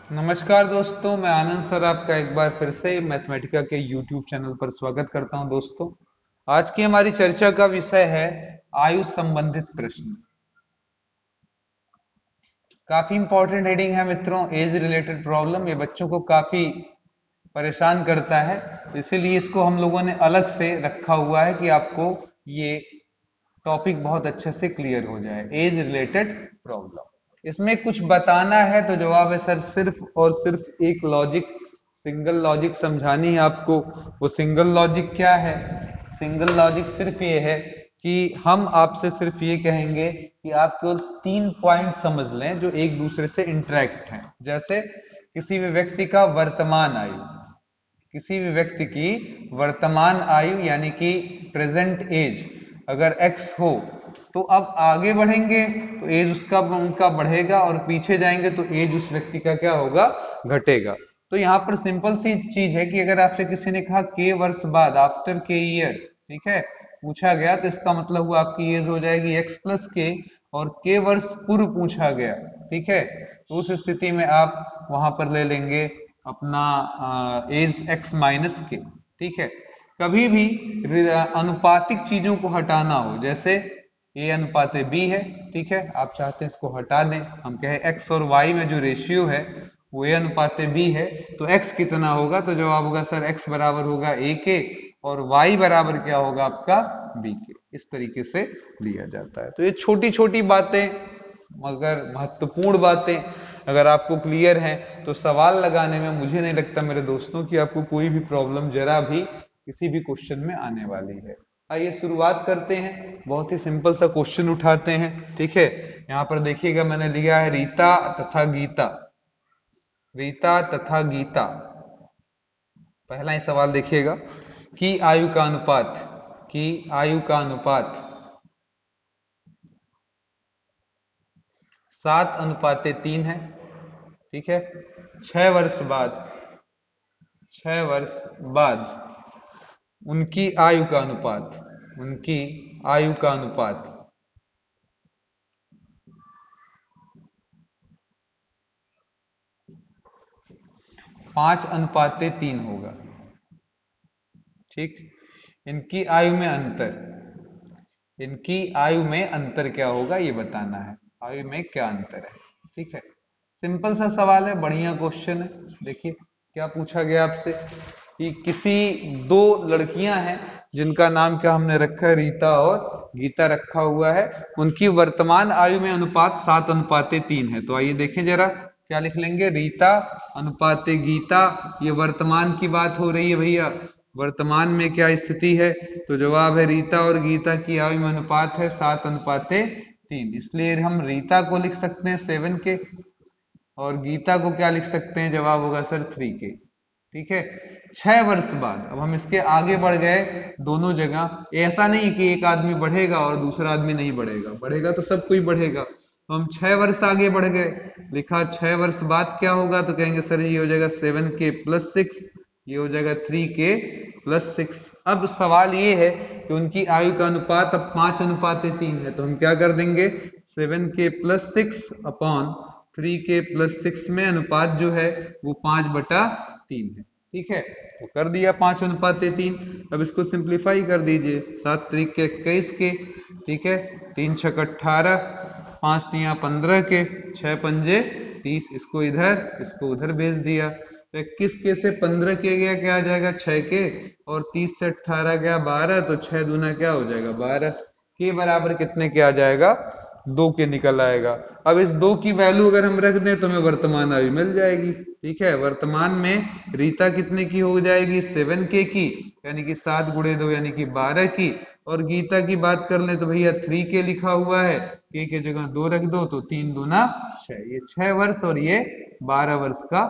नमस्कार दोस्तों, मैं आनंद सर आपका एक बार फिर से मैथमेटिका के यूट्यूब चैनल पर स्वागत करता हूं। दोस्तों, आज की हमारी चर्चा का विषय है आयु संबंधित प्रश्न। काफी इंपॉर्टेंट हेडिंग है मित्रों, एज रिलेटेड प्रॉब्लम। ये बच्चों को काफी परेशान करता है, इसीलिए इसको हम लोगों ने अलग से रखा हुआ है कि आपको ये टॉपिक बहुत अच्छे से क्लियर हो जाए। एज रिलेटेड प्रॉब्लम, इसमें कुछ बताना है तो जवाब है सर सिर्फ और सिर्फ एक लॉजिक, सिंगल लॉजिक समझानी है आपको। वो सिंगल लॉजिक क्या है? सिंगल लॉजिक सिर्फ ये है कि हम आपसे सिर्फ ये कहेंगे कि आप केवल 3 पॉइंट समझ लें जो एक दूसरे से इंटरेक्ट हैं। जैसे किसी भी व्यक्ति का वर्तमान आयु, किसी भी व्यक्ति की वर्तमान आयु यानी कि प्रेजेंट एज अगर x हो तो अब आगे बढ़ेंगे तो एज उसका उनका बढ़ेगा और पीछे जाएंगे तो एज उस व्यक्ति का क्या होगा, घटेगा। तो यहाँ पर सिंपल सी चीज है कि अगर आपसे किसी ने कहा के वर्ष बाद, आफ्टर के ईयर, ठीक है, पूछा गया तो इसका मतलब हुआ आपकी एज हो जाएगी x प्लस के, और के वर्ष पूर्व पूछा गया, ठीक है, तो उस स्थिति में आप वहां पर ले लेंगे अपना एज x माइनस के, ठीक है। कभी भी अनुपातिक चीजों को हटाना हो, जैसे a अनुपात b है, ठीक है, आप चाहते हैं इसको हटा दें, हम कहें x और y में जो रेशियो है वो a अनुपात b है, तो x कितना होगा, तो जवाब होगा सर x बराबर होगा a के और y बराबर क्या होगा आपका b के। इस तरीके से लिया जाता है। तो ये छोटी छोटी बातें मगर महत्वपूर्ण बातें अगर आपको क्लियर हैं तो सवाल लगाने में मुझे नहीं लगता मेरे दोस्तों कि आपको कोई भी प्रॉब्लम जरा भी किसी भी क्वेश्चन में आने वाली है। आइए शुरुआत करते हैं, बहुत ही सिंपल सा क्वेश्चन उठाते हैं, ठीक है। यहाँ पर देखिएगा मैंने लिया है रीता तथा गीता, रीता तथा गीता। पहला ही सवाल देखिएगा कि आयु का अनुपात, कि आयु का अनुपात 7:3 है, ठीक है। 6 वर्ष बाद, 6 वर्ष बाद उनकी आयु का अनुपात, उनकी आयु का अनुपात 5:3 होगा, ठीक। इनकी आयु में अंतर, इनकी आयु में अंतर क्या होगा ये बताना है, आयु में क्या अंतर है, ठीक है। सिंपल सा सवाल है, बढ़िया क्वेश्चन है। देखिए क्या पूछा गया आपसे कि किसी दो लड़कियां हैं जिनका नाम क्या हमने रखा है, रीता और गीता रखा हुआ है, उनकी वर्तमान आयु में अनुपात 7:3 है। तो आइए देखें जरा क्या लिख लेंगे, रीता अनुपात गीता, ये वर्तमान की बात हो रही है भैया, वर्तमान में क्या स्थिति है, तो जवाब है रीता और गीता की आयु में अनुपात है 7:3, इसलिए हम रीता को लिख सकते हैं 7 के और गीता को क्या लिख सकते हैं, जवाब होगा सर 3 के, ठीक है। 6 वर्ष बाद अब हम इसके आगे बढ़ गए, दोनों जगह ऐसा नहीं कि एक आदमी बढ़ेगा और दूसरा आदमी नहीं बढ़ेगा, बढ़ेगा तो सब कोई बढ़ेगा। तो हम 6 वर्ष आगे बढ़ गए, लिखा 6 वर्ष बाद क्या होगा, तो कहेंगे सर ये हो जाएगा 7 के + 6, ये हो जाएगा 3 के + 6। अब सवाल ये है कि उनकी आयु का अनुपात अब 5:3 है, तो हम क्या कर देंगे, 7 के + 6 अपॉन 3 के + 6 में अनुपात जो है वो 5/3 है, ठीक है। तो कर दिया 5:3। अब इसको सिंप्लीफाई कर दीजिए, 7 × 3 = 21 के, ठीक है, 3 × 6 = 18, 5 × 3 = 15 के, 6 × 5 = 30, इसको इधर इसको उधर भेज दिया। तो 21 के से 15 के गया क्या आ जाएगा 6 के, और 30 से 18 गया 12, तो 6 दूना क्या हो जाएगा 12 के बराबर कितने के आ जाएगा, 2 के निकल आएगा। अब इस 2 की वैल्यू अगर हम रख दें तो हमें वर्तमान आयु मिल जाएगी, ठीक है। वर्तमान में रीता कितने की हो जाएगी, 7 के की, यानी कि 7 × 2 यानी कि 12 की, और गीता की बात कर लें तो भैया 3 के लिखा हुआ है, के जगह 2 रख दो तो 3 दूना 6, ये 6 वर्ष और ये 12 वर्ष का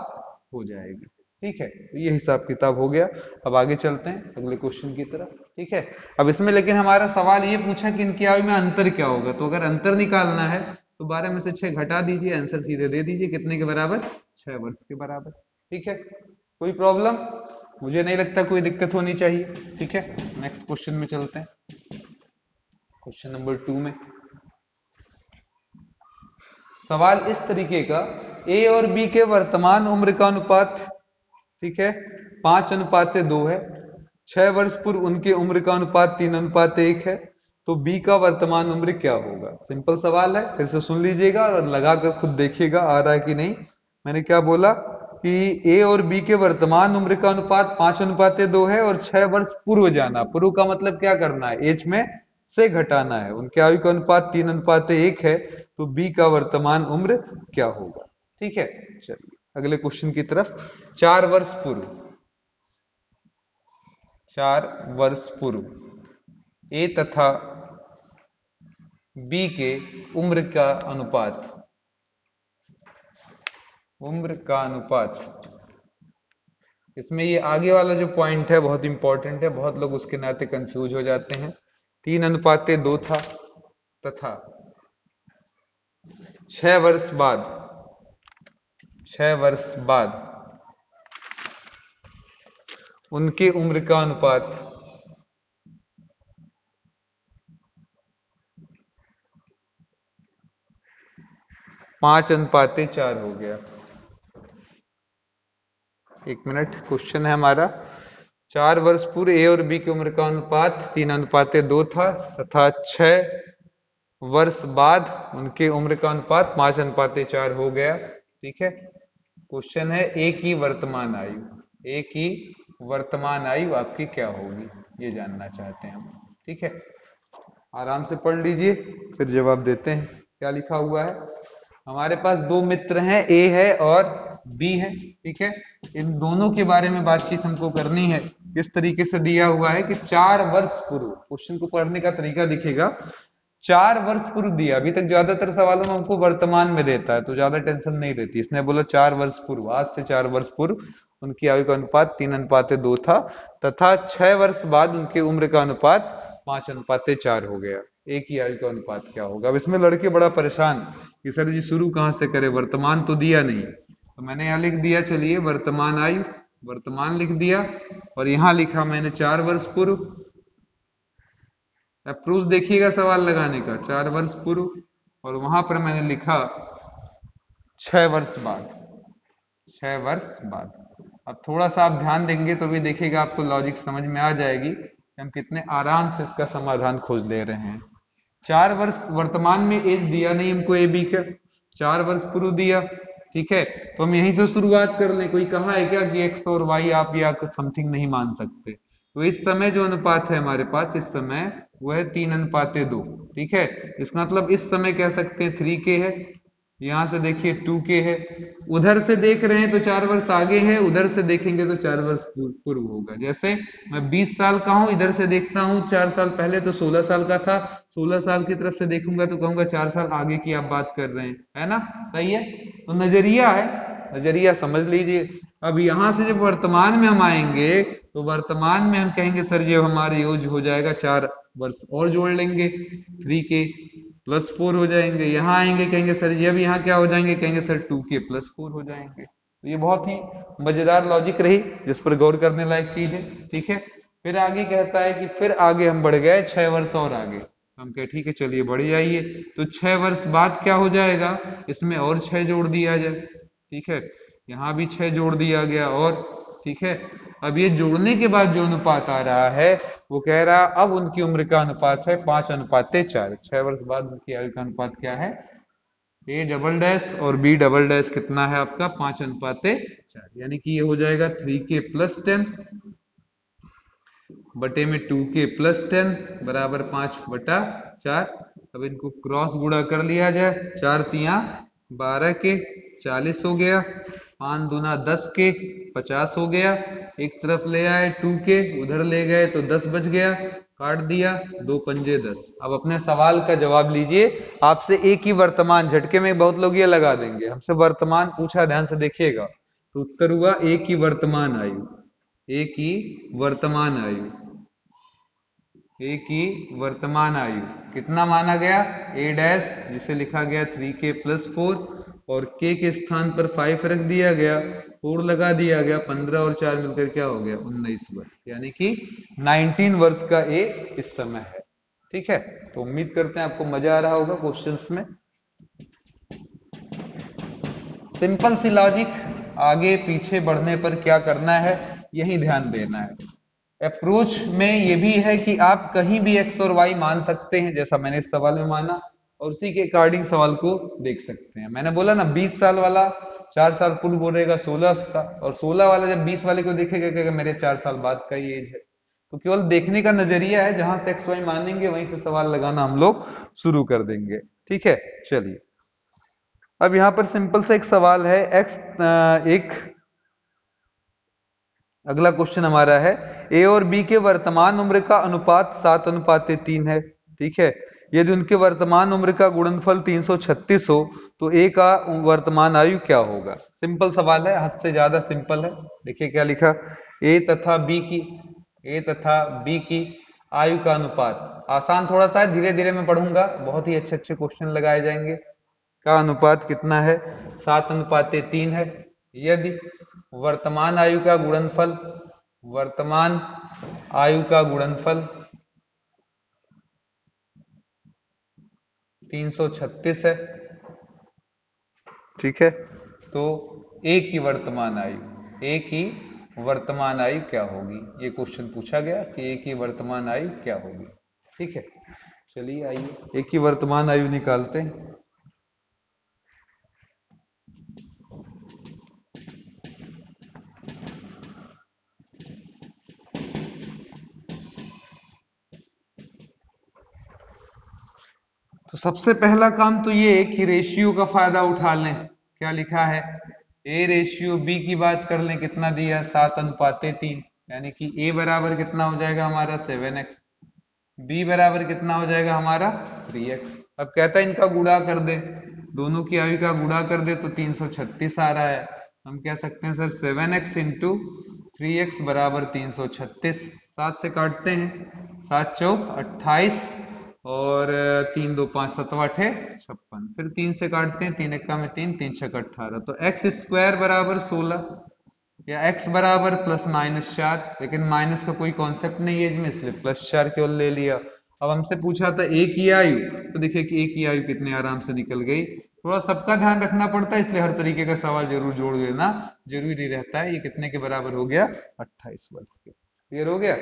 हो जाएगी, ठीक है। तो ये हिसाब किताब हो गया। अब आगे चलते हैं अगले क्वेश्चन की तरफ, ठीक है। अब इसमें लेकिन हमारा सवाल ये पूछा कि इनकी आयु में अंतर क्या होगा, तो अगर अंतर निकालना है तो 12 में से 6 घटा दीजिए, आंसर सीधे दे दीजिए कितने के बराबर, 6 वर्ष के बराबर, ठीक है। कोई प्रॉब्लम, मुझे नहीं लगता कोई दिक्कत होनी चाहिए, ठीक है। नेक्स्ट क्वेश्चन में चलते हैं, क्वेश्चन नंबर 2 में सवाल इस तरीके का ए और बी के वर्तमान उम्र का अनुपात, ठीक है, 5:2 है। 6 वर्ष पूर्व उनके उम्र का अनुपात 3:1 है। तो बी का वर्तमान उम्र क्या होगा? सिंपल सवाल है, फिर से सुन लीजिएगा और लगाकर खुद देखिएगा आ रहा है कि नहीं। मैंने क्या बोला कि ए और बी के वर्तमान उम्र का अनुपात 5:2 है और 6 वर्ष पूर्व जाना। पूर्व का मतलब क्या करना है? एज में से घटाना है। उनके आयु का अनुपात 3:1 है, तो बी का वर्तमान उम्र क्या होगा? ठीक है, चलिए अगले क्वेश्चन की तरफ। 4 वर्ष पूर्व, 4 वर्ष पूर्व ए तथा बी के उम्र का अनुपात, उम्र का अनुपात। इसमें ये आगे वाला जो पॉइंट है बहुत इंपॉर्टेंट है, बहुत लोग उसके नाते कंफ्यूज हो जाते हैं। 3:2 था तथा 6 वर्ष बाद, 6 वर्ष बाद उनके उम्र का अनुपात 5:4 हो गया। एक मिनट, क्वेश्चन है हमारा, 4 वर्ष पूर्व ए और बी की उम्र का अनुपात 3:2 था तथा 6 वर्ष बाद उनके उम्र का अनुपात 5:4 हो गया। ठीक है, क्वेश्चन है ए की वर्तमान आयु, ए की वर्तमान आयु आपकी क्या होगी, ये जानना चाहते हैं हम। ठीक है, आराम से पढ़ लीजिए फिर जवाब देते हैं। क्या लिखा हुआ है? हमारे पास दो मित्र हैं, ए है और बी है। ठीक है, इन दोनों के बारे में बातचीत हमको करनी है। किस तरीके से दिया हुआ है कि 4 वर्ष पूर्व, क्वेश्चन को पढ़ने का तरीका दिखेगा, 4 वर्ष पूर्व दिया। अभी तक ज्यादातर सवालों में हमको वर्तमान में देता है तो ज्यादा टेंशन नहीं रहती। इसने बोला 4 वर्ष पूर्व, आज से 4 वर्ष पूर्व उनकी आयु का अनुपात 3:2 था तथा 6 वर्ष बाद उनकी उम्र का अनुपात 5:4 हो गया। एक ही आयु का अनुपात क्या होगा? अब इसमें लड़के बड़ा परेशान कि सर जी शुरू कहां से करें, वर्तमान तो दिया नहीं। तो मैंने यहां लिख दिया, चलिए वर्तमान आयु, वर्तमान लिख दिया और यहां लिखा मैंने 4 वर्ष पूर्व। अप्रोच देखिएगा सवाल लगाने का, 4 वर्ष पूर्व और वहां पर मैंने लिखा 6 वर्ष बाद, 6 वर्ष बाद। अब थोड़ा सा आप ध्यान देंगे तो भी देखिएगा आपको लॉजिक समझ में आ जाएगी कि हम कितने आराम से इसका समाधान खोज ले रहे हैं। 4 वर्ष वर्तमान में एज दिया नहीं हमको ए बी का, 4 वर्ष पूर्व दिया। ठीक है, तो हम यहीं से शुरुआत कर लें। कोई कहा है क्या कि एक्स और वाई आप या समथिंग नहीं मान सकते? तो इस समय जो अनुपात है हमारे पास इस समय वो है 3:2। ठीक है, इसका मतलब इस समय कह सकते हैं 3K है, यहां से देखिए 2K है। उधर से देख रहे हैं तो 4 वर्ष आगे है, उधर से देखेंगे तो 4 वर्ष पूर्व होगा। जैसे मैं 20 साल का हूं, इधर से देखता हूं 4 साल पहले तो 16 साल का था, 16 साल की तरफ से देखूंगा तो कहूंगा 4 साल आगे की आप बात कर रहे हैं, है ना? सही है, तो नजरिया है, नजरिया समझ लीजिए। अब यहां से जब वर्तमान में हम आएंगे तो वर्तमान में हम कहेंगे सर जी अब हमारा यूज हो जाएगा, 4 वर्ष और जोड़ लेंगे, 3K प्लस 4 हो जाएंगे। यहाँ आएंगे कहेंगे सर जी अब यहाँ क्या हो जाएंगे, कहेंगे सर 2K प्लस 4 हो जाएंगे। तो ये बहुत ही मजेदार लॉजिक रही जिस पर गौर करने लायक चीज है। ठीक है, फिर आगे कहता है कि फिर आगे हम बढ़ गए 6 वर्ष और आगे। हम कहे ठीक है चलिए बढ़ जाइए, तो 6 वर्ष बाद क्या हो जाएगा, इसमें और 6 जोड़ दिया जाए। ठीक है, यहाँ भी 6 जोड़ दिया गया और ठीक है, अब ये जोड़ने के बाद जो अनुपात आ रहा है वो कह रहा अब उनकी उम्र का अनुपात है 5:4। 6 वर्ष बाद उनकी आयु का अनुपात क्या है, ए डबल डैश और बी डबल डैश कितना है आपका 5:4, यानी कि ये हो जाएगा 3K प्लस 10 बटे में 2K प्लस 10 बराबर 5/4। अब इनको क्रॉस गुणा कर लिया जाए, 4 तिया 12 के 40 हो गया, 5 दूना 10 के 50 हो गया। एक तरफ ले आए 2K, उधर ले गए तो 10 बच गया, काट दिया, 2 पंजे 10। अब अपने सवाल का जवाब लीजिए। आपसे एक ही वर्तमान, झटके में बहुत लोग ये लगा देंगे, हमसे वर्तमान पूछा, ध्यान से देखिएगा, तो उत्तर हुआ एक ही वर्तमान आयु, एक ही वर्तमान आयु, एक ही वर्तमान आयु कितना माना गया, ए डैश जिसे लिखा गया 3K प्लस 4 और K के स्थान पर 5 रख दिया गया, 4 लगा दिया गया, 15 और 4 मिलकर क्या हो गया 19 वर्ष, यानी कि 19 वर्ष का ए इस समय है। ठीक है, तो उम्मीद करते हैं आपको मजा आ रहा होगा क्वेश्चंस में। सिंपल सी लॉजिक, आगे पीछे बढ़ने पर क्या करना है यही ध्यान देना है। अप्रोच में ये भी है कि आप कहीं भी एक्स और वाई मान सकते हैं, जैसा मैंने इस सवाल में माना, और उसी के अकॉर्डिंग सवाल को देख सकते हैं। मैंने बोला ना 20 साल वाला 4 साल पूर्व बोलेगा 16 का, और 16 वाला जब 20 वाले को देखेगा कहेगा मेरे 4 साल बाद का ही एज है। तो केवल देखने का नजरिया है, जहां से एक्स वाई मानेंगे वहीं से सवाल लगाना हम लोग शुरू कर देंगे। ठीक है, चलिए अब यहां पर सिंपल सा एक सवाल है। एक अगला क्वेश्चन हमारा है, ए और बी के वर्तमान उम्र का अनुपात 7:3 है। ठीक है, यदि उनके वर्तमान उम्र का गुणनफल 336 हो तो ए का वर्तमान आयु क्या होगा। सिंपल सवाल है, हद से ज्यादा सिंपल है। देखिए क्या लिखा, ए तथा बी की आयु का अनुपात। आसान थोड़ा सा है, धीरे धीरे मैं पढ़ूंगा, बहुत ही अच्छे अच्छे क्वेश्चन लगाए जाएंगे। का अनुपात कितना है, 7:3 है। यदि वर्तमान आयु का गुणनफल 336 है, ठीक है, तो ए की वर्तमान आयु क्या होगी। ये क्वेश्चन पूछा गया कि ए की वर्तमान आयु क्या होगी। ठीक है, चलिए आइए ए की वर्तमान आयु निकालते हैं। तो सबसे पहला काम तो ये कि रेशियो का फायदा उठा लें। क्या लिखा है, ए रेशियो बी की बात कर लें, कितना दिया 7:3, यानी कि ए बराबर कितना हो जाएगा हमारा 7x, बी बराबर कितना हो जाएगा हमारा 3x। अब कहता है इनका गुणा कर दे, दोनों की आयु का गुणा कर दे तो 336 आ रहा है। हम कह सकते हैं सर 7x इंटू 3x बराबर 336। 7 से काटते हैं, 7 चौक 28 और 3 2 5 7 8 56। फिर 3 से काटते हैं, 3 एक्का में 3, 3 छक 18, तो एक्स स्क्वायर बराबर 16 या x बराबर ±4, लेकिन माइनस का कोई कॉन्सेप्ट नहीं है इसमें, इसलिए +4 केवल ले लिया। अब हमसे पूछा था ए की आयु, तो देखिए कि ए की आयु कितने आराम से निकल गई। थोड़ा सबका ध्यान रखना पड़ता है, इसलिए हर तरीके का सवाल जरूर जोड़ देना जरूरी रहता है। ये कितने के बराबर हो गया, 28 वर्ष के। क्लियर हो गया।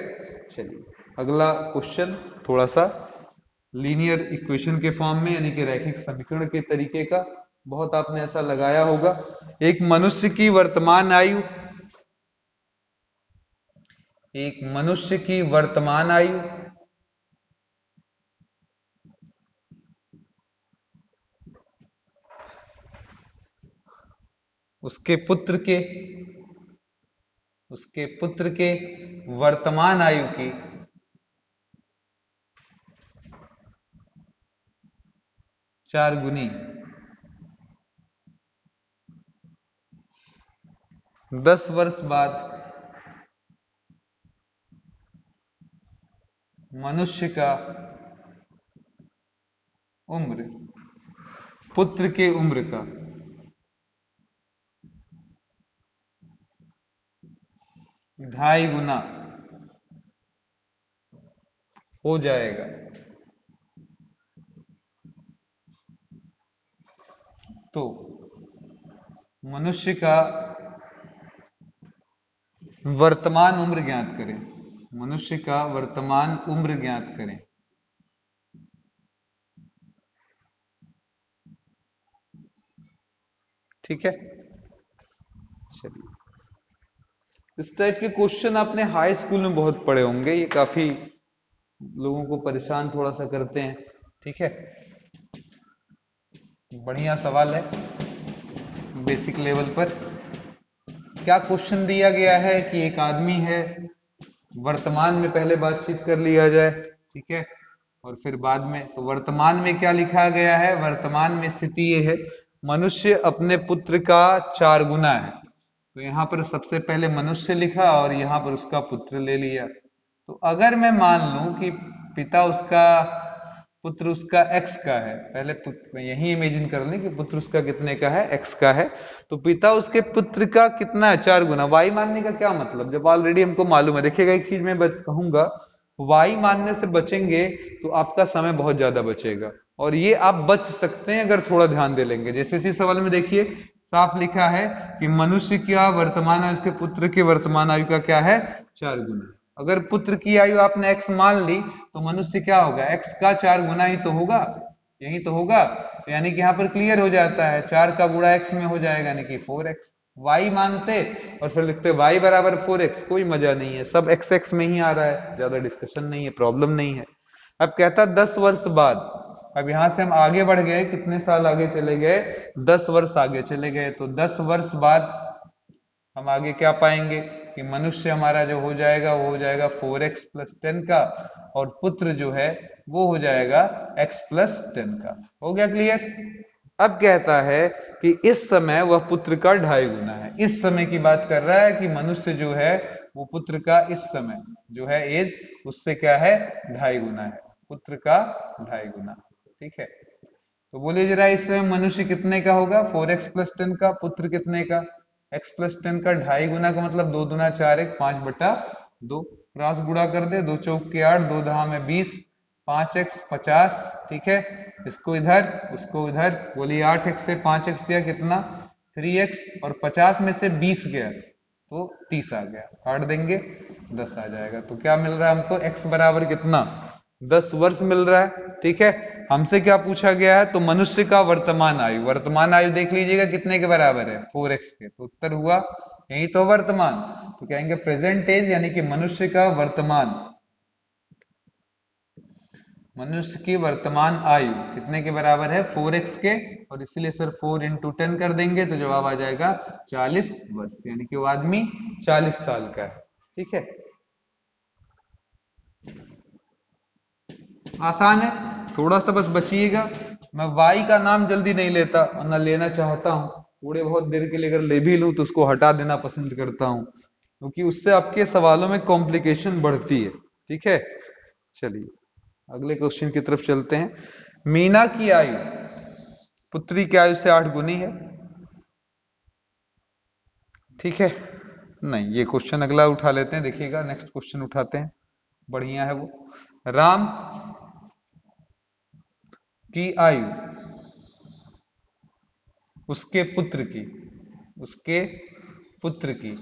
चलिए अगला क्वेश्चन थोड़ा सा लीनियर इक्वेशन के फॉर्म में, यानी कि रैखिक समीकरण के तरीके का, बहुत आपने ऐसा लगाया होगा। एक मनुष्य की वर्तमान आयु उसके पुत्र के वर्तमान आयु की 4 गुनी 10 वर्ष बाद मनुष्य का उम्र पुत्र के उम्र का 2.5 गुना हो जाएगा। तो मनुष्य का वर्तमान उम्र ज्ञात करें, मनुष्य का वर्तमान उम्र ज्ञात करें। ठीक है, चलिए इस टाइप के क्वेश्चन आपने हाई स्कूल में बहुत पढ़े होंगे, ये काफी लोगों को परेशान थोड़ा सा करते हैं। ठीक है, बढ़िया सवाल है बेसिक लेवल पर। क्या क्वेश्चन दिया गया है कि एक आदमी है, वर्तमान में पहले बातचीत कर लिया जाए, ठीक है, और फिर बाद में। तो वर्तमान में क्या लिखा गया है, वर्तमान में स्थिति ये है, मनुष्य अपने पुत्र का 4 गुना है। तो यहां पर सबसे पहले मनुष्य लिखा और यहां पर उसका पुत्र ले लिया। तो अगर मैं मान लूं कि पुत्र उसका x का है, पहले यही इमेजिन कर लें कि पुत्र उसका कितने का है, x का है, तो पिता उसके पुत्र का कितना है, 4 गुना। y मानने का क्या मतलब, जब ऑलरेडी हमको मालूम है। देखिएगा एक चीज मैं कहूंगा, y मानने से बचेंगे तो आपका समय बहुत ज्यादा बचेगा, और ये आप बच सकते हैं अगर थोड़ा ध्यान दे लेंगे। जैसे इसी सवाल में देखिए साफ लिखा है कि मनुष्य का वर्तमान आयु उसके पुत्र के वर्तमान आयु का क्या है, 4 गुना। अगर पुत्र की आयु आपने x मान ली तो मनुष्य क्या होगा, x का 4 गुना ही तो होगा, यही तो होगा। तो यानी कि यहाँ पर क्लियर हो जाता है, 4 का गुणा x में हो जाएगा यानी कि 4x। y मानते और फिर लिखते y बराबर 4x, कोई मजा नहीं है, सब x में ही आ रहा है, ज्यादा डिस्कशन नहीं है, प्रॉब्लम नहीं है। अब कहता 10 वर्ष बाद, अब यहां से हम आगे बढ़ गए, कितने साल आगे चले गए, 10 वर्ष आगे चले गए। तो 10 वर्ष बाद हम आगे क्या पाएंगे कि मनुष्य हमारा जो हो जाएगा वो हो जाएगा 4x + 10 का, और पुत्र जो है वो हो जाएगा x + 10 का। हो गया क्लियर। अब कहता है कि इस समय वह पुत्र का 2.5 गुना है। इस समय की बात कर रहा है कि मनुष्य जो है वो पुत्र का इस समय जो है एज उससे क्या है, 2.5 गुना है, पुत्र का 2.5 गुना। ठीक है, तो बोलिए जरा इस समय मनुष्य कितने का होगा, 4x + 10 का, पुत्र कितने का, x + 10 का 2.5 गुना का मतलब 2 दूना 4, 1 5/2, क्रॉस गुणा कर दे, 2 चौक के 8, 2 दहा में 20, 5x 50। ठीक है, इसको इधर उसको इधर, बोलिए 8x से 5x गया कितना, 3x, और 50 में से 20 गया तो 30 आ गया, काट देंगे 10 आ जाएगा। तो क्या मिल रहा है हमको, x बराबर कितना, 10 वर्ष मिल रहा है। ठीक है, हमसे क्या पूछा गया है, तो मनुष्य का वर्तमान आयु, वर्तमान आयु देख लीजिएगा कितने के बराबर है, 4x के, तो उत्तर हुआ यही तो वर्तमान। तो कहेंगे प्रेजेंट एज यानी कि मनुष्य का वर्तमान, मनुष्य की वर्तमान आयु कितने के बराबर है, 4x के, और इसीलिए सर 4 × 10 कर देंगे तो जवाब आ जाएगा 40 वर्ष, यानी कि वो आदमी 40 साल का है। ठीक है, आसान है, थोड़ा सा बस बचिएगा। मैं y का नाम जल्दी नहीं लेता और ना लेना चाहता हूं, थोड़े बहुत देर के लिए अगर ले भी लूं तो उसको हटा देना पसंद करता हूं, क्योंकि उससे आपके सवालों में कॉम्प्लिकेशन बढ़ती है। ठीक है, चलिए अगले क्वेश्चन की तरफ चलते हैं। मीना की आयु पुत्री की आयु से 8 गुनी है। ठीक है, नहीं ये क्वेश्चन अगला उठा लेते हैं, देखिएगा नेक्स्ट क्वेश्चन उठाते हैं, बढ़िया है वो। राम की आयु उसके पुत्र की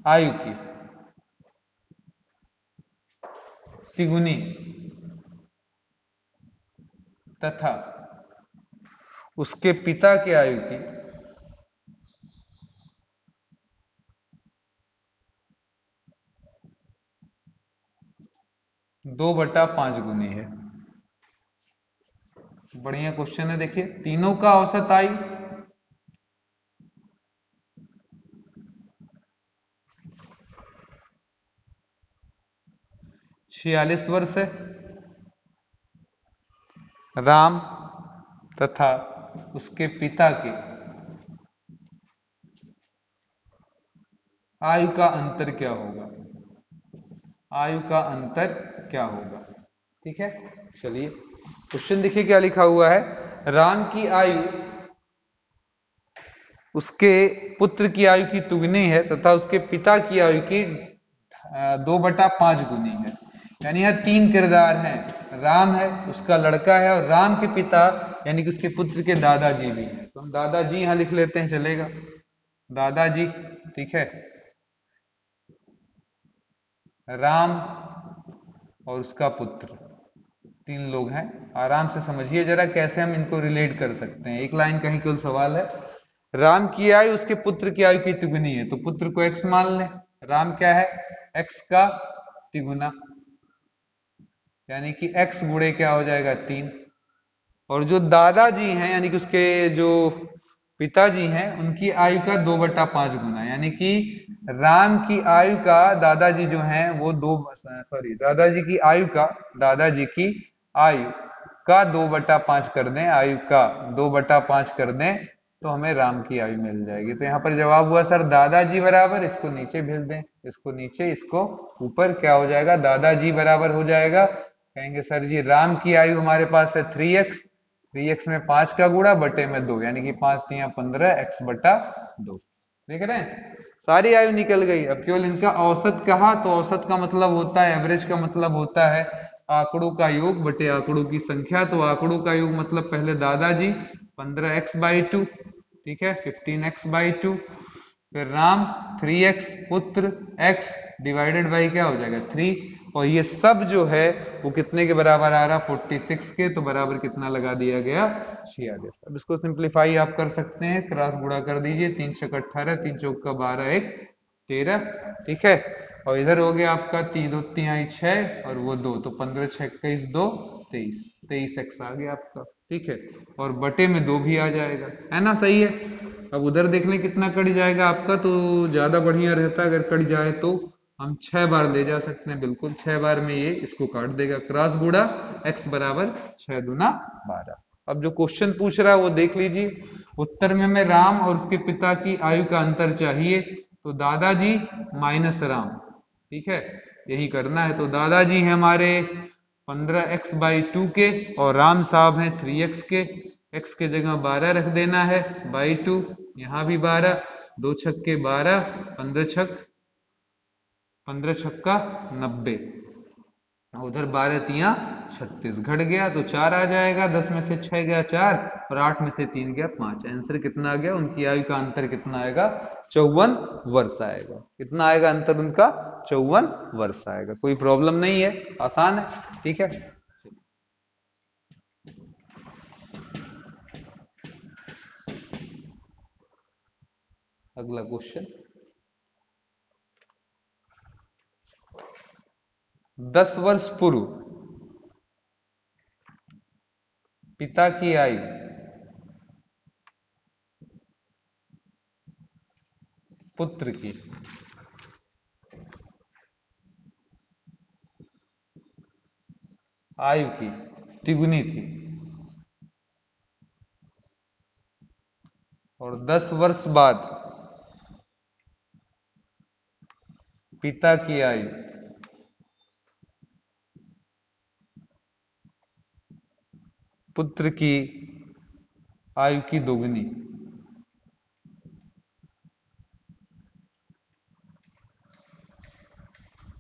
आयु की तिगुनी तथा उसके पिता की आयु की 2/5 गुनी है। बढ़िया क्वेश्चन है, देखिए तीनों का औसत आयु 46 वर्ष है। राम तथा उसके पिता के आयु का अंतर क्या होगा, आयु का अंतर क्या होगा। ठीक है, चलिए क्वेश्चन देखिए क्या लिखा हुआ है। राम की आयु उसके पुत्र की आयु की दुगनी है तथा उसके पिता की आयु की 2/5 गुनी है। यानी यह 3 किरदार हैं, राम है उसका लड़का है और राम के पिता यानी कि उसके पुत्र के दादाजी भी हैं, तो हम दादाजी यहां लिख लेते हैं, चलेगा दादाजी। ठीक है, राम और उसका पुत्र 3 लोग हैं। आराम से समझिए जरा कैसे हम इनको रिलेट कर सकते हैं, एक लाइन का ही केवल सवाल है। राम की आयु उसके पुत्र की आयु की तिगुनी है, तो पुत्र को x मान लें, राम क्या है, x का तिगुना, यानी कि x गुणे क्या हो जाएगा 3, और जो दादाजी हैं यानी कि उसके जो पिताजी हैं उनकी आयु का 2/5 गुना, यानी कि राम की आयु का दादाजी जो हैं वो दादाजी की आयु का 2/5 कर दें, आयु का 2/5 कर दें तो हमें राम की आयु मिल जाएगी। तो यहाँ पर जवाब हुआ सर दादाजी बराबर, इसको नीचे भेज दें, इसको नीचे इसको ऊपर, क्या हो जाएगा दादाजी बराबर हो जाएगा, कहेंगे सर जी राम की आयु हमारे पास है 3x, 3x में 5 का गुणा बटे में 2, यानी कि 5 3 15 x/2। देख रहे हैं सारी आयु निकल गई। अब केवल इनका औसत कहा, तो औसत का मतलब होता है, एवरेज का मतलब होता है आंकड़ों का योग बटे आंकड़ों की संख्या। तो आंकड़ों का योग मतलब पहले दादाजी 15x/2, ठीक है, 15x/2। फिर राम 3x, पुत्र x डिवाइडेड बाई क्या हो जाएगा 3, और ये सब जो है वो कितने के बराबर आ रहा 46 के, तो बराबर कितना लगा दिया गया 46। अब इसको सिंप्लीफाई आप कर सकते हैं, क्रॉस गुणा कर दीजिए, 3 छक 18, 3 चौक का 12, 1 13, ठीक है। और इधर हो गया आपका 3 2 3 आई 6 और वो 2, तो 15 6 21 2 23, 23x आ गया आपका, ठीक है। और बटे में 2 भी आ जाएगा, है ना, सही है। अब उधर देख लें कितना कट जाएगा आपका, तो ज्यादा बढ़िया रहता अगर कट जाए तो हम 6 बार ले जा सकते हैं, बिल्कुल 6 बार में ये इसको काट देगा। क्रॉस गुणा x बराबर 6 दूना 12। अब जो क्वेश्चन पूछ रहा है वो देख लीजिए। उत्तर में हमें राम और उसके पिता की आयु का अंतर चाहिए, तो दादाजी माइनस राम, ठीक है, यही करना है। तो दादाजी है हमारे 15x/2 के और राम साहब हैं 3x के। x के जगह 12 रख देना है बाई 2, यहां भी 12, 2 छक्के 12, 15 छक्का 90, उधर 12 तिया 36, घट गया तो 4 आ जाएगा, 10 में से 6 गया 4 और 8 में से 3 गया 5। आंसर कितना आ गया, उनकी आयु का अंतर कितना आएगा 54 वर्ष आएगा। कितना आएगा अंतर उनका 54 वर्ष आएगा। कोई प्रॉब्लम नहीं है, आसान है, ठीक है। अगला क्वेश्चन, 10 वर्ष पूर्व पिता की आयु पुत्र की आयु की तिगुनी थी, और 10 वर्ष बाद पिता की आयु पुत्र की आयु की दोगुनी।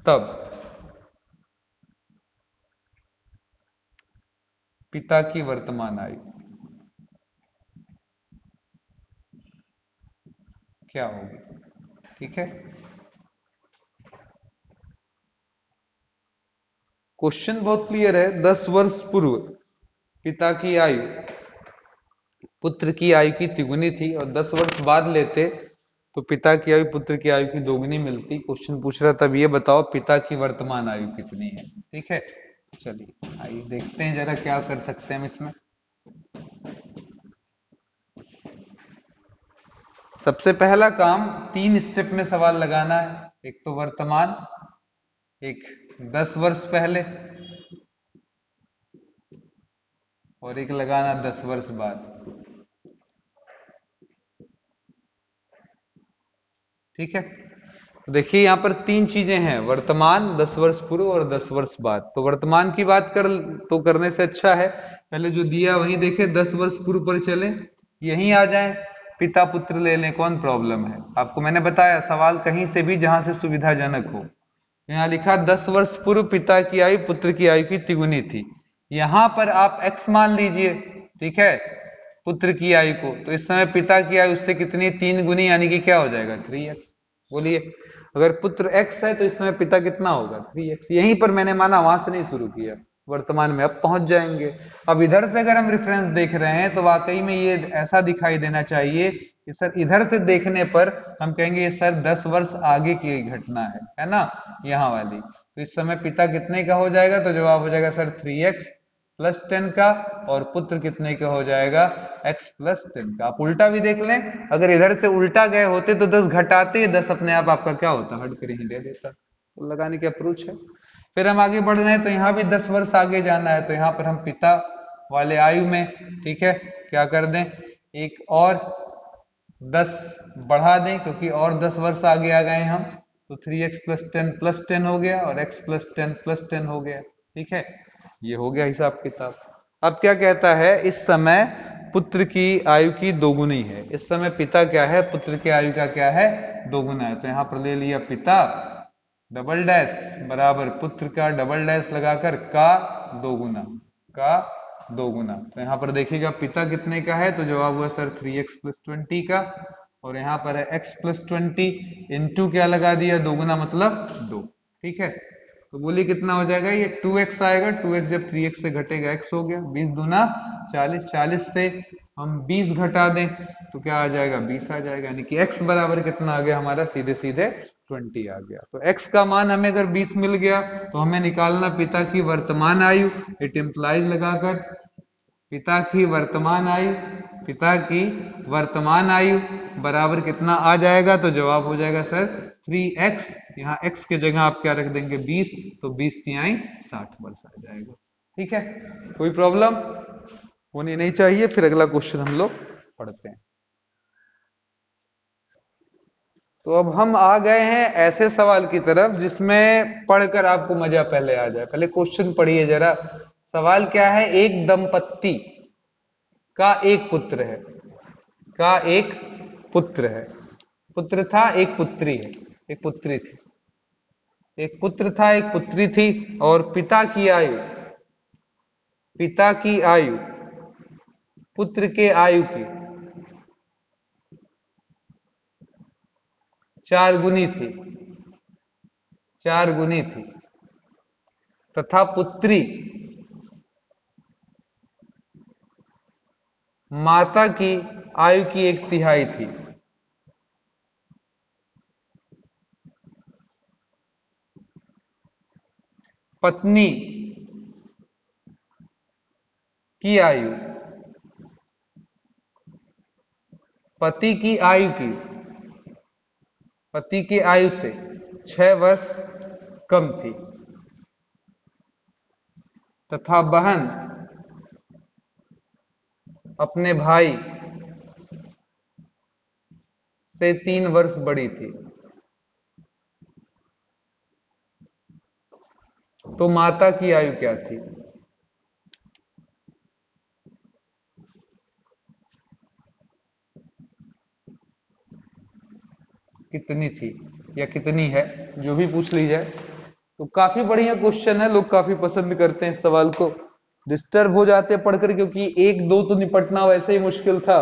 तब पिता की वर्तमान आयु क्या होगी, ठीक है। क्वेश्चन बहुत क्लियर है। 10 वर्ष पूर्व पिता की आयु पुत्र की आयु की तिगुनी थी, और 10 वर्ष बाद लेते तो पिता की आयु पुत्र की आयु की दोगुनी मिलती। क्वेश्चन पूछ रहा तब ये बताओ पिता की वर्तमान आयु कितनी है, ठीक है। चलिए आइए देखते हैं जरा क्या कर सकते हैं हम इसमें। सबसे पहला काम 3 स्टेप में सवाल लगाना है। एक तो वर्तमान, एक 10 वर्ष पहले, और एक लगाना 10 वर्ष बाद, ठीक है। तो देखिए यहां पर 3 चीजें हैं, वर्तमान, 10 वर्ष पूर्व और 10 वर्ष बाद। तो वर्तमान की बात करने से अच्छा है पहले जो दिया वहीं देखें, 10 वर्ष पूर्व पर चले, यहीं आ जाए, पिता पुत्र ले लें, कौन प्रॉब्लम है। आपको मैंने बताया सवाल कहीं से भी जहां से सुविधाजनक हो। यहाँ लिखा 10 वर्ष पूर्व पिता की आयु पुत्र की आयु की तिगुनी थी, यहां पर आप x मान लीजिए, ठीक है, पुत्र की आयु को। तो इस समय पिता की आयु उससे कितनी 3 गुनी, यानी कि क्या हो जाएगा 3x। बोलिए अगर पुत्र x है तो इस समय पिता कितना होगा 3x। यहीं पर मैंने माना, वहां से नहीं शुरू किया, वर्तमान में अब पहुंच जाएंगे। अब इधर से अगर हम रेफरेंस देख रहे हैं तो वाकई में ये ऐसा दिखाई देना चाहिए कि सर इधर से देखने पर हम कहेंगे ये सर 10 वर्ष आगे की घटना है ना, यहाँ वाली। तो इस समय पिता कितने का हो जाएगा, तो जवाब हो जाएगा सर 3x प्लस 10 का, और पुत्र कितने का हो जाएगा x प्लस 10 का। आप उल्टा भी देख लें, अगर इधर से उल्टा गए होते तो 10 घटाते, 10 अपने आप आपका क्या होता, हट कर ही दे देता। तो लगाने की अप्रोच है। फिर हम आगे बढ़ रहे हैं तो यहाँ भी 10 वर्ष आगे जाना है, तो यहाँ पर हम पिता वाले आयु में, ठीक है, क्या कर दें, एक और 10 बढ़ा दें, क्योंकि और 10 वर्ष आगे आ गए हम। तो 3x प्लस 10 हो गया, और x प्लस 10 हो गया, ठीक है। ये हो गया हिसाब किताब। अब क्या कहता है, इस समय पुत्र की आयु की दोगुनी है। इस समय पिता क्या है, पुत्र की आयु का क्या है, दोगुना है। तो यहां पर ले लिया पिता डबल डैश बराबर पुत्र का डबल डैश लगाकर का दोगुना, का 2 गुना। तो यहाँ पर देखिएगा पिता कितने का है, तो जवाब हुआ सर 3x + 20 का, और यहाँ पर है x + 20 इंटू क्या लगा दिया, 2 गुना मतलब 2। ठीक है, तो बोलिए कितना हो जाएगा, ये 2x आएगा, 2x जब 3x से घटेगा x हो गया, 20 दूना 40, 40 से हम 20 घटा दें तो क्या आ जाएगा, 20 आ जाएगा, यानी कि x बराबर कितना आ गया हमारा, सीधे सीधे 20 आ गया। तो x का मान हमें अगर 20 मिल गया तो हमें निकालना पिता की वर्तमान आयु, इट इम्प्लाइज लगाकर पिता की वर्तमान आयु, पिता की वर्तमान आयु बराबर कितना आ जाएगा, तो जवाब हो जाएगा सर 3x, यहाँ x के जगह आप क्या रख देंगे 20, तो 20 तिहाई 60 वर्ष आ जाएगा। ठीक है, कोई प्रॉब्लम होनी नहीं चाहिए। फिर अगला क्वेश्चन हम लोग पढ़ते हैं। तो अब हम आ गए हैं ऐसे सवाल की तरफ जिसमें पढ़कर आपको मजा पहले आ जाए। पहले क्वेश्चन पढ़िए जरा। सवाल क्या है, एक दंपत्ति का एक पुत्र है, का एक पुत्र है, पुत्र था एक पुत्री है, एक पुत्री थी, एक पुत्र था एक पुत्री थी, और पिता की आयु, पिता की आयु पुत्र के आयु की 4 गुनी थी, 4 गुनी थी, तथा पुत्री माता की आयु की 1/3 थी। पत्नी की आयु पति की आयु की, पति की आयु से 6 वर्ष कम थी, तथा बहन अपने भाई से 3 वर्ष बड़ी थी। तो माता की आयु क्या थी? कितनी थी या कितनी है, जो भी पूछ ली जाए। तो काफी बढ़िया क्वेश्चन है, लोग काफी पसंद करते हैं इस सवाल को, डिस्टर्ब हो जाते हैं पढ़कर, क्योंकि 1-2 तो निपटना वैसे ही मुश्किल था,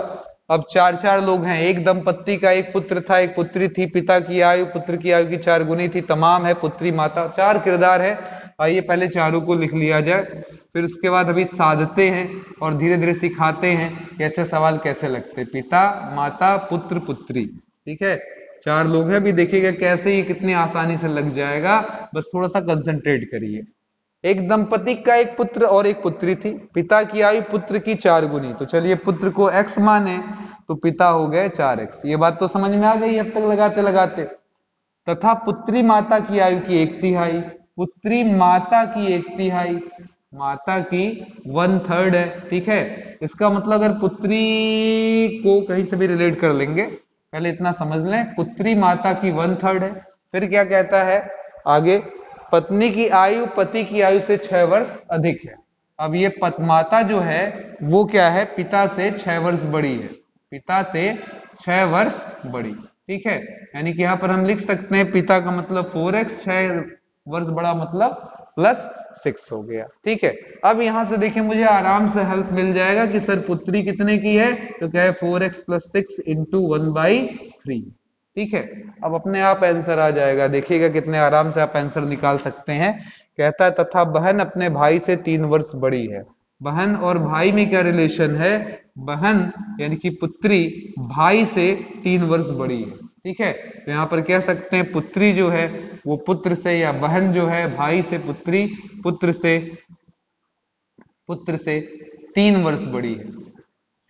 अब 4-4 लोग हैं। एक दंपत्ति का एक पुत्र था एक पुत्री थी, पिता की आयु पुत्र की आयु की 4 गुनी थी, तमाम है पुत्री माता, 4 किरदार है। आइए पहले चारों को लिख लिया जाए, फिर उसके बाद अभी साधते हैं और धीरे धीरे सिखाते हैं कि ऐसे सवाल कैसे लगते, पिता माता पुत्र पुत्री। ठीक है, 4 लोग हैं, अभी देखिएगा कैसे ये कितनी आसानी से लग जाएगा, बस थोड़ा सा कंसंट्रेट करिए। एक दंपति का एक पुत्र और एक पुत्री थी, पिता की आयु पुत्र की 4 गुनी, तो चलिए पुत्र को x माने तो पिता हो गए 4x, ये बात तो समझ में आ गई अब तक लगाते लगाते। तथा पुत्री माता की आयु की 1/3, पुत्री माता की 1/3, माता की 1/3 है। ठीक है, इसका मतलब अगर पुत्री को कहीं से भी रिलेट कर लेंगे, पहले इतना समझ लें, पुत्री माता की 1/3 है। फिर क्या कहता है आगे, पत्नी की आयु पति की आयु से 6 वर्ष अधिक है। अब ये माता जो है वो क्या है, पिता से 6 वर्ष बड़ी है, पिता से 6 वर्ष बड़ी। ठीक है, यानी कि यहां पर हम लिख सकते हैं पिता का मतलब 4x, 6 वर्ष बड़ा मतलब +6 हो गया। ठीक है, अब यहां से देखिए मुझे आराम से हेल्प मिल जाएगा कि सर पुत्री कितने की है, तो क्या है 4x + 6 × 1/3। ठीक है, अब अपने आप आंसर आ जाएगा, देखिएगा कितने आराम से आप आंसर निकाल सकते हैं। कहता है तथा बहन अपने भाई से 3 वर्ष बड़ी है। बहन और भाई में क्या रिलेशन है, बहन यानी कि पुत्री भाई से 3 वर्ष बड़ी है। ठीक है, तो यहाँ पर कह सकते हैं पुत्री जो है वो पुत्र से, या बहन जो है भाई से, पुत्री पुत्र से 3 वर्ष बड़ी है,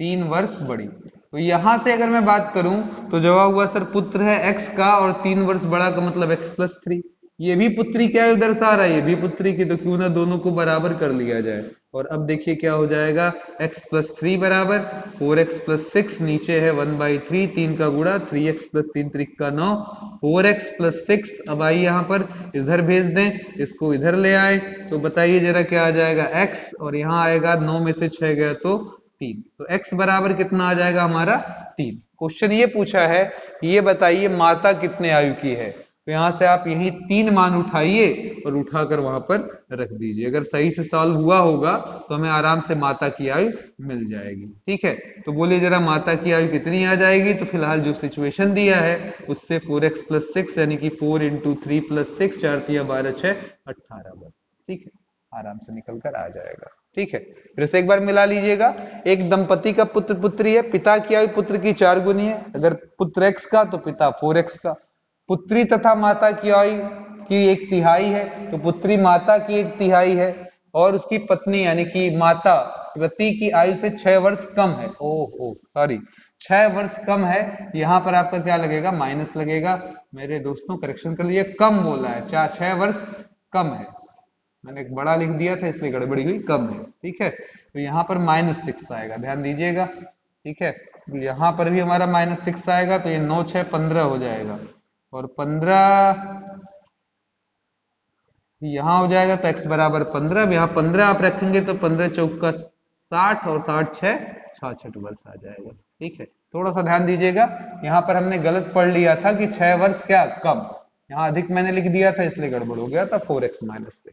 3 वर्ष बड़ी। तो यहां से अगर मैं बात करूं तो जवाब हुआ सर पुत्र है x का और 3 वर्ष बड़ा का मतलब x + 3। ये भी पुत्री क्या है उधर दर्शा रहा है, ये भी पुत्री की, तो क्यों ना दोनों को बराबर कर लिया जाए। और अब देखिए क्या हो जाएगा, x + 3 बराबर 4x + 6, नीचे है 1/3, 3 का गुणा 3x + 3 3 का 9, 4x + 6। अब आइए यहाँ पर इधर भेज दें, इसको इधर ले आए, तो बताइए जरा क्या आ जाएगा x, और यहाँ आएगा 9 में से 6 गया तो 3, तो x बराबर कितना आ जाएगा हमारा 3। क्वेश्चन ये पूछा है, ये बताइए माता कितने आयु की है, तो यहाँ से आप यही 3 मान उठाइए और उठाकर वहां पर रख दीजिए। अगर सही से सॉल्व हुआ होगा तो हमें आराम से माता की आयु मिल जाएगी। ठीक है, तो बोलिए जरा माता की आयु कितनी आ जाएगी। तो फिलहाल जो सिचुएशन दिया है उससे 4x + 6 यानी कि 4 × 3 + 6, 4 × 12 = 18 बस। ठीक है, आराम से निकल कर आ जाएगा। ठीक है, फिर से एक बार मिला लीजिएगा। एक दंपति का पुत्र पुत्री है, पिता की आयु पुत्र की 4 गुनी है। अगर पुत्र x का तो पिता 4x का। पुत्री तथा माता की आयु की 1/3 है, तो पुत्री माता की 1/3 है, और उसकी पत्नी यानी कि माता पति की आयु से 6 वर्ष कम है। ओहो सॉरी, 6 वर्ष कम है। यहां पर आपका क्या लगेगा, माइनस लगेगा। मेरे दोस्तों करेक्शन कर लीजिए, कम बोला है, 6 वर्ष कम है। मैंने एक बड़ा लिख दिया था इसलिए गड़बड़ी हुई, कम है। ठीक है, तो यहाँ पर -6 आएगा, ध्यान दीजिएगा। ठीक है, यहाँ पर भी हमारा -6 आएगा, तो ये 9 6 15 हो जाएगा, और 15 यहाँ हो जाएगा, तो x बराबर 15। अब यहाँ 15 आप रखेंगे तो 15 चौका 60 और 60 6 66 वर्ष आ जाएगा। ठीक है, थोड़ा सा ध्यान दीजिएगा, यहाँ पर हमने गलत पढ़ लिया था कि 6 वर्ष क्या कम, यहाँ अधिक मैंने लिख दिया था इसलिए गड़बड़ हो गया था, 4x - 6।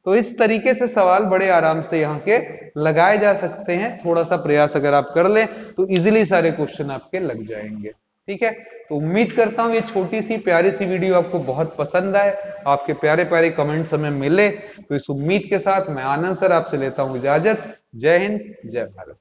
तो इस तरीके से सवाल बड़े आराम से यहाँ के लगाए जा सकते हैं। थोड़ा सा प्रयास अगर आप कर लें तो इजीली सारे क्वेश्चन आपके लग जाएंगे। ठीक है, तो उम्मीद करता हूं ये छोटी सी प्यारी सी वीडियो आपको बहुत पसंद आए, आपके प्यारे प्यारे कमेंट्स हमें मिले। तो इस उम्मीद के साथ मैं आनंद सर आपसे लेता हूं इजाजत। जय हिंद, जय भारत।